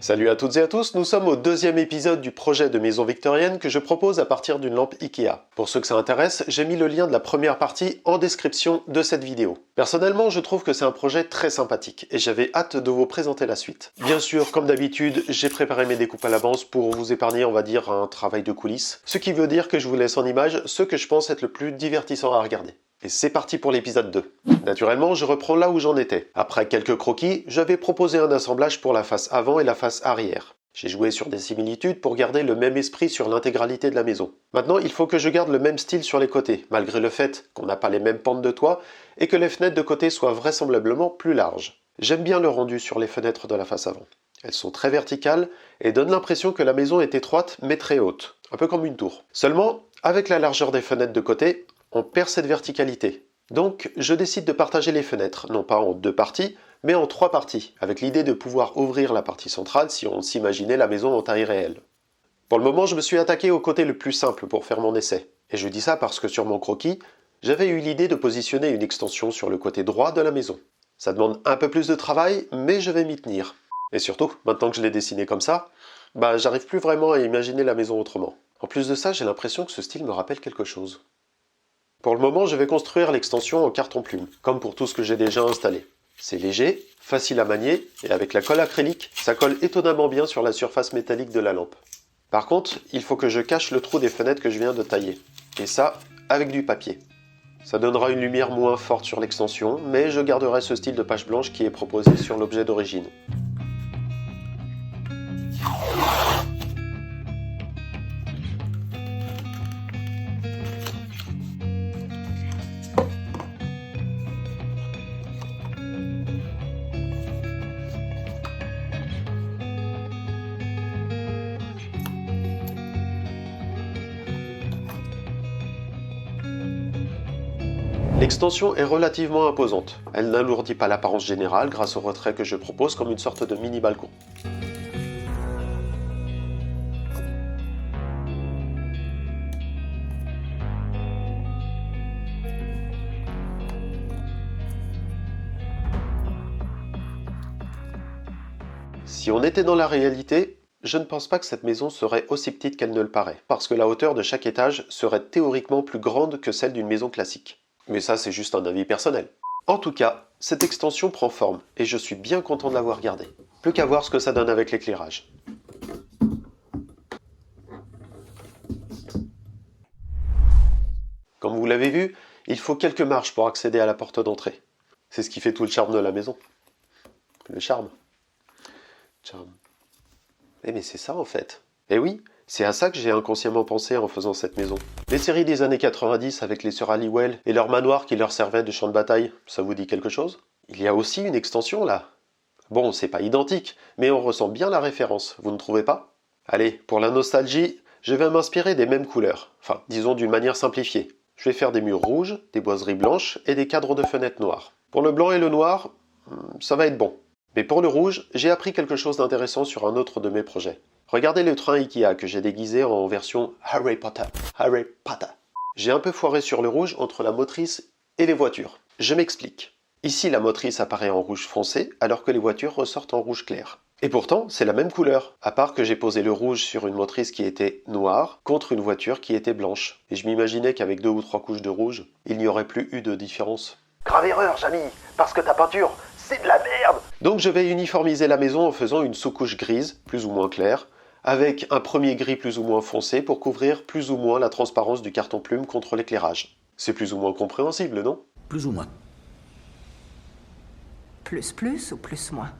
Salut à toutes et à tous, nous sommes au deuxième épisode du projet de maison victorienne que je propose à partir d'une lampe Ikea. Pour ceux que ça intéresse, j'ai mis le lien de la première partie en description de cette vidéo. Personnellement, je trouve que c'est un projet très sympathique et j'avais hâte de vous présenter la suite. Bien sûr, comme d'habitude, j'ai préparé mes découpes à l'avance pour vous épargner, on va dire, un travail de coulisses. Ce qui veut dire que je vous laisse en image ce que je pense être le plus divertissant à regarder. Et c'est parti pour l'épisode 2. Naturellement, je reprends là où j'en étais. Après quelques croquis, j'avais proposé un assemblage pour la face avant et la face arrière. J'ai joué sur des similitudes pour garder le même esprit sur l'intégralité de la maison. Maintenant, il faut que je garde le même style sur les côtés, malgré le fait qu'on n'a pas les mêmes pentes de toit et que les fenêtres de côté soient vraisemblablement plus larges. J'aime bien le rendu sur les fenêtres de la face avant. Elles sont très verticales et donnent l'impression que la maison est étroite mais très haute, un peu comme une tour. Seulement, avec la largeur des fenêtres de côté, on perd cette verticalité. Donc, je décide de partager les fenêtres, non pas en 2 parties, mais en 3 parties, avec l'idée de pouvoir ouvrir la partie centrale si on s'imaginait la maison en taille réelle. Pour le moment, je me suis attaqué au côté le plus simple pour faire mon essai. Et je dis ça parce que sur mon croquis, j'avais eu l'idée de positionner une extension sur le côté droit de la maison. Ça demande un peu plus de travail, mais je vais m'y tenir. Et surtout, maintenant que je l'ai dessiné comme ça, j'arrive plus vraiment à imaginer la maison autrement. En plus de ça, j'ai l'impression que ce style me rappelle quelque chose. Pour le moment, je vais construire l'extension en carton plume, comme pour tout ce que j'ai déjà installé. C'est léger, facile à manier, et avec la colle acrylique, ça colle étonnamment bien sur la surface métallique de la lampe. Par contre, il faut que je cache le trou des fenêtres que je viens de tailler. Et ça, avec du papier. Ça donnera une lumière moins forte sur l'extension, mais je garderai ce style de page blanche qui est proposé sur l'objet d'origine. L'extension est relativement imposante. Elle n'alourdit pas l'apparence générale grâce au retrait que je propose comme une sorte de mini balcon. Si on était dans la réalité, je ne pense pas que cette maison serait aussi petite qu'elle ne le paraît, parce que la hauteur de chaque étage serait théoriquement plus grande que celle d'une maison classique. Mais ça, c'est juste un avis personnel. En tout cas, cette extension prend forme, et je suis bien content de l'avoir gardée. Plus qu'à voir ce que ça donne avec l'éclairage. Comme vous l'avez vu, il faut quelques marches pour accéder à la porte d'entrée. C'est ce qui fait tout le charme de la maison. Le charme. Mais c'est ça en fait. Et oui, c'est à ça que j'ai inconsciemment pensé en faisant cette maison. Les séries des années 90 avec les sœurs Halliwell et leur manoir qui leur servait de champ de bataille, ça vous dit quelque chose? Il y a aussi une extension là. Bon, c'est pas identique, mais on ressent bien la référence, vous ne trouvez pas? Allez, pour la nostalgie, je vais m'inspirer des mêmes couleurs. Enfin, disons d'une manière simplifiée. Je vais faire des murs rouges, des boiseries blanches et des cadres de fenêtres noires. Pour le blanc et le noir, ça va être bon. Mais pour le rouge, j'ai appris quelque chose d'intéressant sur un autre de mes projets. Regardez le train Ikea que j'ai déguisé en version Harry Potter. Harry Potter. J'ai un peu foiré sur le rouge entre la motrice et les voitures. Je m'explique. Ici, la motrice apparaît en rouge foncé, alors que les voitures ressortent en rouge clair. Et pourtant, c'est la même couleur, à part que j'ai posé le rouge sur une motrice qui était noire contre une voiture qui était blanche. Et je m'imaginais qu'avec 2 ou 3 couches de rouge, il n'y aurait plus eu de différence. Grave erreur, Jamy, parce que ta peinture, c'est de la merde! Donc je vais uniformiser la maison en faisant une sous-couche grise, plus ou moins claire, avec un premier gris plus ou moins foncé pour couvrir plus ou moins la transparence du carton plume contre l'éclairage. C'est plus ou moins compréhensible, non? Plus ou moins. Plus ou plus moins?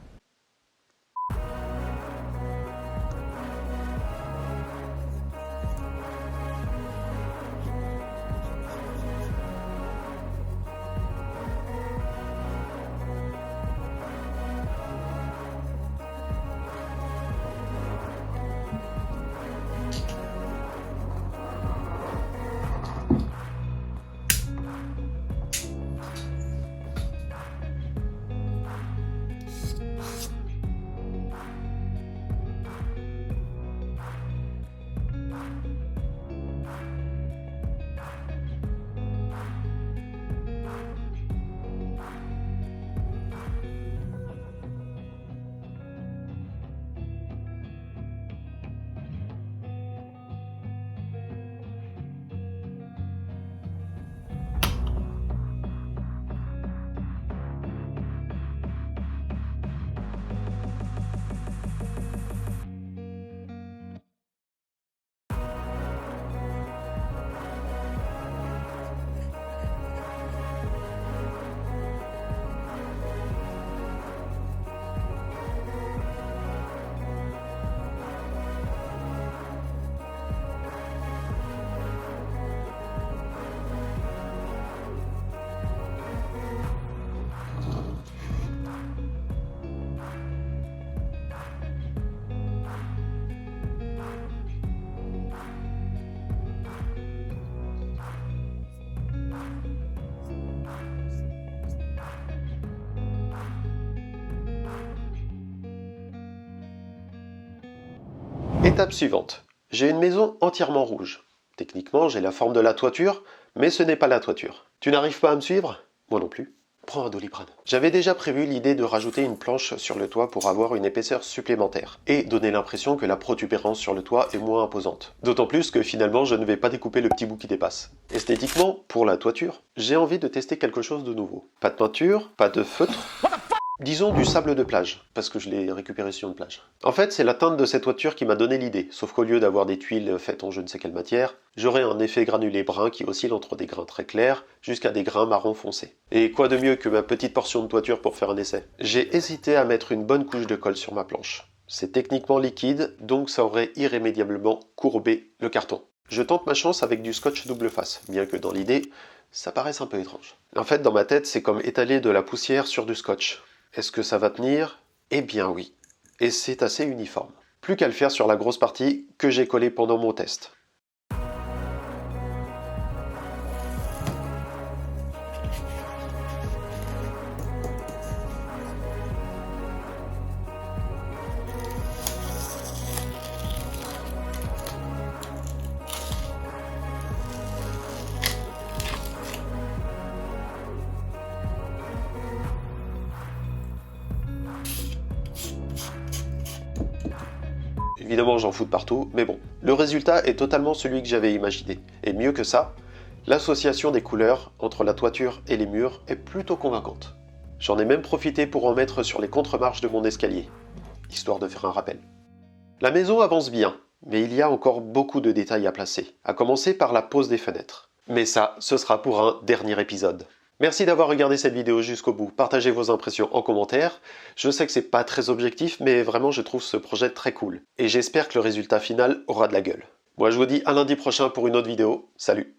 Étape suivante. J'ai une maison entièrement rouge. Techniquement, j'ai la forme de la toiture, mais ce n'est pas la toiture. Tu n'arrives pas à me suivre? Moi non plus. Prends un Doliprane. J'avais déjà prévu l'idée de rajouter une planche sur le toit pour avoir une épaisseur supplémentaire et donner l'impression que la protubérance sur le toit est moins imposante. D'autant plus que finalement je ne vais pas découper le petit bout qui dépasse. Esthétiquement, pour la toiture, j'ai envie de tester quelque chose de nouveau. Pas de peinture, pas de feutre. Disons du sable de plage, parce que je l'ai récupéré sur une plage. En fait, c'est la teinte de cette toiture qui m'a donné l'idée, sauf qu'au lieu d'avoir des tuiles faites en je ne sais quelle matière, j'aurai un effet granulé brun qui oscille entre des grains très clairs jusqu'à des grains marron foncé. Et quoi de mieux que ma petite portion de toiture pour faire un essai? J'ai hésité à mettre une bonne couche de colle sur ma planche. C'est techniquement liquide, donc ça aurait irrémédiablement courbé le carton. Je tente ma chance avec du scotch double face, bien que dans l'idée, ça paraisse un peu étrange. En fait, dans ma tête, c'est comme étaler de la poussière sur du scotch. Est-ce que ça va tenir? Eh bien oui. Et c'est assez uniforme. Plus qu'à le faire sur la grosse partie que j'ai collée pendant mon test. Évidemment, j'en fous de partout, mais bon. Le résultat est totalement celui que j'avais imaginé. Et mieux que ça, l'association des couleurs entre la toiture et les murs est plutôt convaincante. J'en ai même profité pour en mettre sur les contre-marches de mon escalier, histoire de faire un rappel. La maison avance bien, mais il y a encore beaucoup de détails à placer, à commencer par la pose des fenêtres. Mais ça, ce sera pour un dernier épisode. Merci d'avoir regardé cette vidéo jusqu'au bout, partagez vos impressions en commentaire. Je sais que c'est pas très objectif, mais vraiment je trouve ce projet très cool. Et j'espère que le résultat final aura de la gueule. Moi je vous dis à lundi prochain pour une autre vidéo, salut!